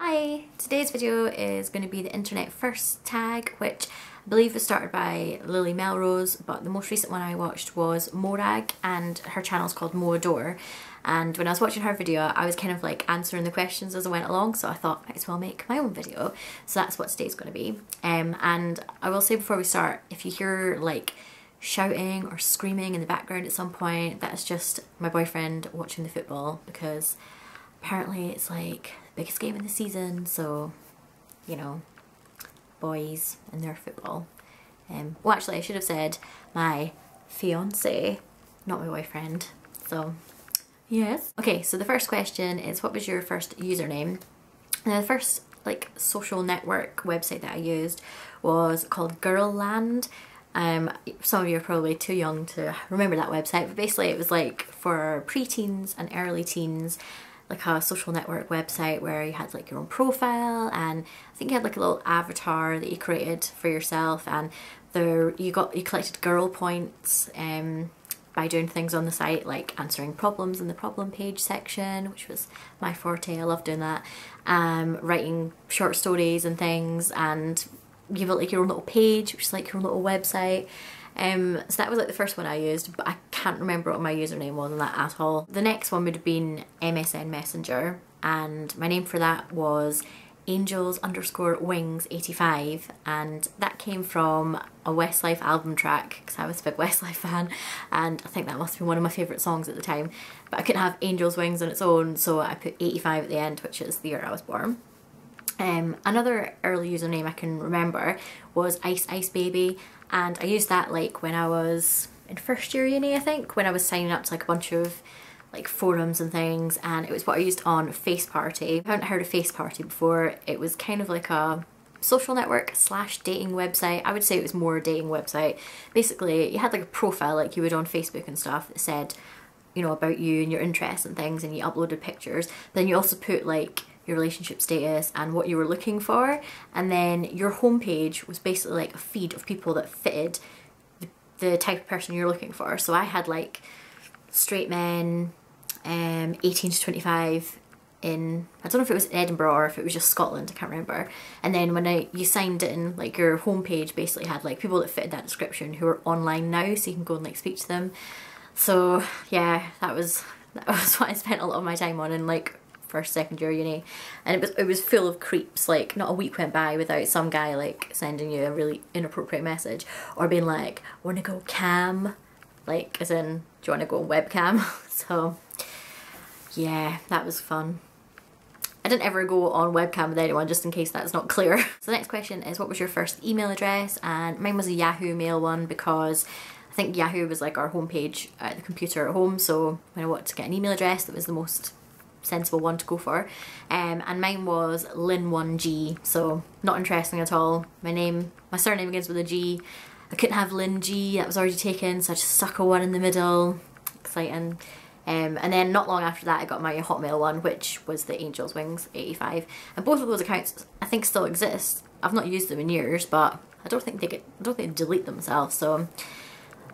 Hi! Today's video is going to be the internet first tag, which I believe was started by Lily Melrose, but the most recent one I watched was Morag, and her channel's called Mo Adore. And when I was watching her video, I was kind of like answering the questions as I went along, so I thought might as well make my own video. So that's what today's going to be. And I will say before we start, if you hear like shouting or screaming in the background at some point, that's just my boyfriend watching the football, because apparently it's like the biggest game in the season, so you know, boys and their football. Well, actually I should have said my fiance, not my boyfriend. So yes. Okay, so the first question is, what was your first username? Now, the first like social network website that I used was called Girlland. Some of you are probably too young to remember that website, but basically it was like for preteens and early teens, like a social network website where you had like your own profile, and I think you had like a little avatar that you created for yourself, and there you collected girl points by doing things on the site, like answering problems in the problem page section, which was my forte. I love doing that. Writing short stories and things, and you have like your own little page, which is like your own little website. So that was like the first one I used, but I can't remember what my username was on that at all. The next one would have been MSN Messenger, and my name for that was Angels_Wings85, and that came from a Westlife album track, because I was a big Westlife fan, and I think that must have been one of my favourite songs at the time. But I couldn't have Angel's Wings on its own, so I put 85 at the end, which is the year I was born. Another early username I can remember was Ice Ice Baby, and I used that like when I was in first year uni, I think, when I was signing up to like a bunch of like forums and things, and it was what I used on Face Party. If I hadn't heard of Face Party before, it was kind of like a social network slash dating website. I would say it was more a dating website. Basically, you had like a profile like you would on Facebook and stuff that said, you know, about you and your interests and things, and you uploaded pictures. But then you also put like your relationship status and what you were looking for, and then your homepage was basically like a feed of people that fitted the type of person you're looking for. So I had like straight men, 18 to 25 in, I don't know if it was Edinburgh or if it was just Scotland, I can't remember. And then when you signed in, like your homepage basically had like people that fitted that description who are online now, so you can go and like speak to them. So yeah, that was what I spent a lot of my time on in like first, second year uni, and it was full of creeps. Like not a week went by without some guy like sending you a really inappropriate message, or being like, wanna go cam, like as in, do you want to go on webcam? So yeah, that was fun. I didn't ever go on webcam with anyone, just in case that's not clear. So the next question is, what was your first email address? And mine was a Yahoo Mail one, because I think Yahoo was like our homepage at the computer at home, so when I wanted to get an email address, that was the most sensible one to go for. And mine was Lynn1G, so not interesting at all. My surname begins with a G. I couldn't have Lynn G, that was already taken, so I just stuck a one in the middle. Exciting. And then not long after that I got my Hotmail one, which was the Angels Wings 85. And both of those accounts I think still exist. I've not used them in years, but I don't think they delete themselves, so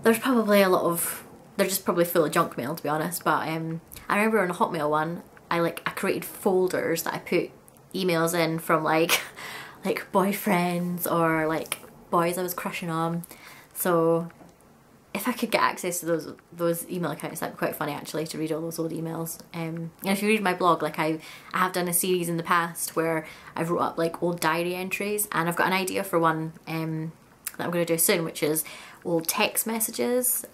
there's probably a lot of, they're just probably full of junk mail, to be honest. But I remember on a Hotmail one, I created folders that I put emails in from like boyfriends or like boys I was crushing on. So if I could get access to those email accounts, that'd be quite funny actually, to read all those old emails. And if you read my blog, like I have done a series in the past where I've wrote up like old diary entries, and I've got an idea for one that I'm going to do soon, which is old text messages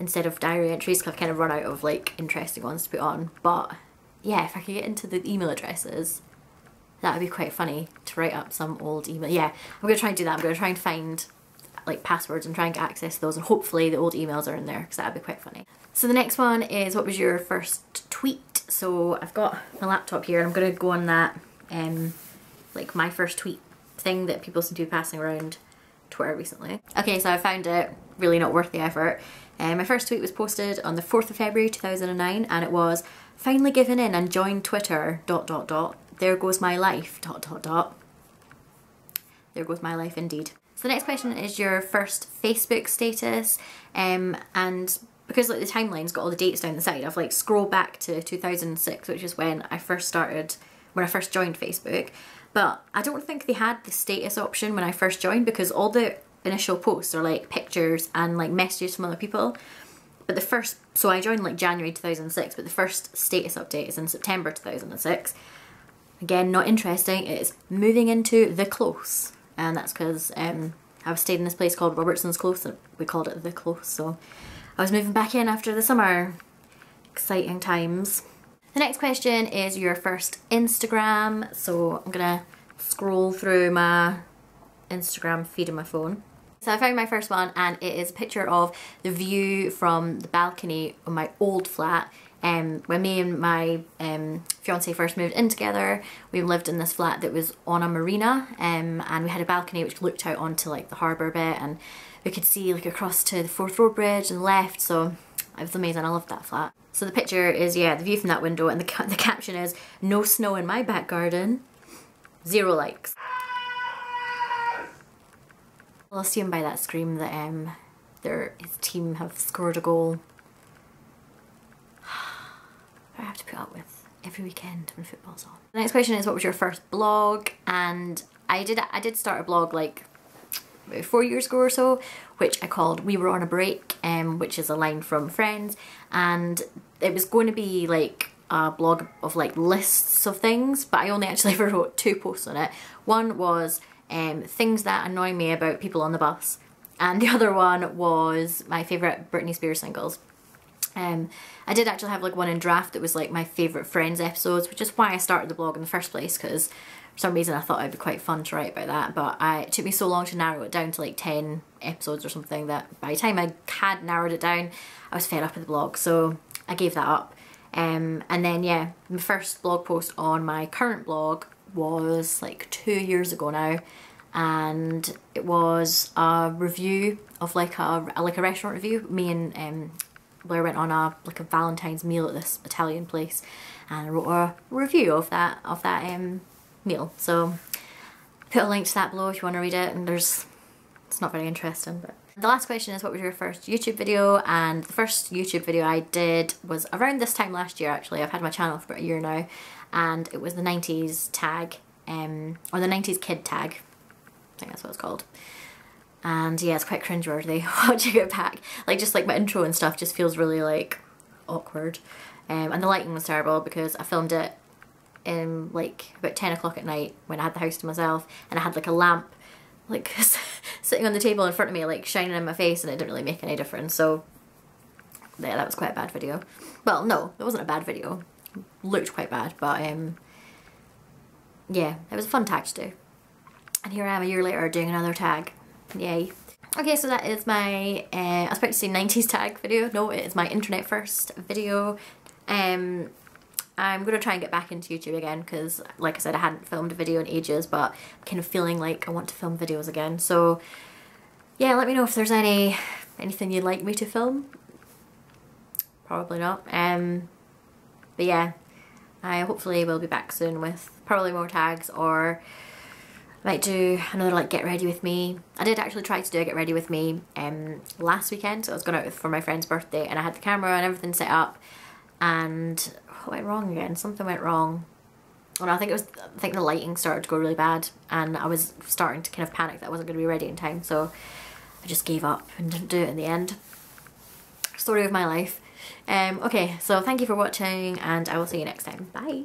instead of diary entries, because I've kind of run out of like interesting ones to put on. But yeah, if I could get into the email addresses, that would be quite funny to write up some old email. Yeah, I'm going to try and do that. I'm going to try and find like passwords and try and get access to those, and hopefully the old emails are in there, because that would be quite funny. So the next one is, what was your first tweet? So I've got my laptop here, and I'm going to go on that like my first tweet thing that people seem to be passing around Twitter recently. Okay, so I found it, really not worth the effort. My first tweet was posted on the 4th of February 2009, and it was, finally given in and joined Twitter ... there goes my life ... There goes my life indeed. So the next question is your first Facebook status, and because like the timeline's got all the dates down the side, I've like scrolled back to 2006, which is when I first started when I first joined Facebook, but I don't think they had the status option when I first joined, because all the initial posts are like pictures and like messages from other people. But the first, so I joined like January 2006, but the first status update is in September 2006. Again, not interesting, it's moving into the Close. And that's because I was staying in this place called Robertson's Close, and we called it the Close, so I was moving back in after the summer. Exciting times. The next question is your first Instagram. So I'm gonna scroll through my Instagram feed on my phone. So I found my first one, and it is a picture of the view from the balcony of my old flat. When me and my fiance first moved in together, we lived in this flat that was on a marina, and we had a balcony which looked out onto like the harbour bit, and we could see like across to the Forth Road Bridge and left, so it was amazing. I loved that flat. So the picture is, yeah, the view from that window, and the caption is, "No snow in my back garden, 0 likes." I'll assume by that scream that his team have scored a goal. I have to put up with every weekend when football's on. The next question is, what was your first blog? And I did start a blog like about 4 years ago or so, which I called We Were On a Break, which is a line from Friends, and it was going to be like a blog of like lists of things, but I only actually ever wrote 2 posts on it. One was things that annoy me about people on the bus, and the other one was my favourite Britney Spears singles. I did actually have like one in draft that was like my favourite Friends episodes, which is why I started the blog in the first place, because for some reason I thought it'd be quite fun to write about that, but it took me so long to narrow it down to like 10 episodes or something that by the time I had narrowed it down, I was fed up with the blog, so I gave that up. And then yeah, my first blog post on my current blog was like 2 years ago now, and it was a review of like a restaurant review. Me and Blair went on a Valentine's meal at this Italian place, and I wrote a review of that meal. So put a link to that below if you want to read it, and it's not very interesting. But the last question is, what was your first YouTube video? And the first YouTube video I did was around this time last year actually. I've had my channel for about a year now, and it was the 90s tag, or the 90s kid tag, I think that's what it's called. And yeah, it's quite cringeworthy watching it back. Like just like my intro and stuff just feels really like awkward. And the lighting was terrible because I filmed it in like about 10 o'clock at night when I had the house to myself, and I had like a lamp like sitting on the table in front of me like shining in my face, and it didn't really make any difference. So yeah, that was quite a bad video. Well, no, it wasn't a bad video. It looked quite bad, but yeah, it was a fun tag to do. And here I am a year later doing another tag. Yay. Okay, so that is my, I was about to say 90s tag video. No, it is my internet first video. I'm going to try and get back into YouTube again because, like I said, I hadn't filmed a video in ages, but I'm kind of feeling like I want to film videos again. So yeah, let me know if there's anything you'd like me to film. Probably not. But yeah, I hopefully will be back soon with probably more tags, or I might do another like get ready with me. I did actually try to do a get ready with me last weekend, so I was going out for my friend's birthday, and I had the camera and everything set up, and what went wrong again? Something went wrong. Oh no, I think the lighting started to go really bad, and I was starting to kind of panic that I wasn't going to be ready in time, so I just gave up and didn't do it in the end. Story of my life. Okay, so thank you for watching, and I will see you next time. Bye!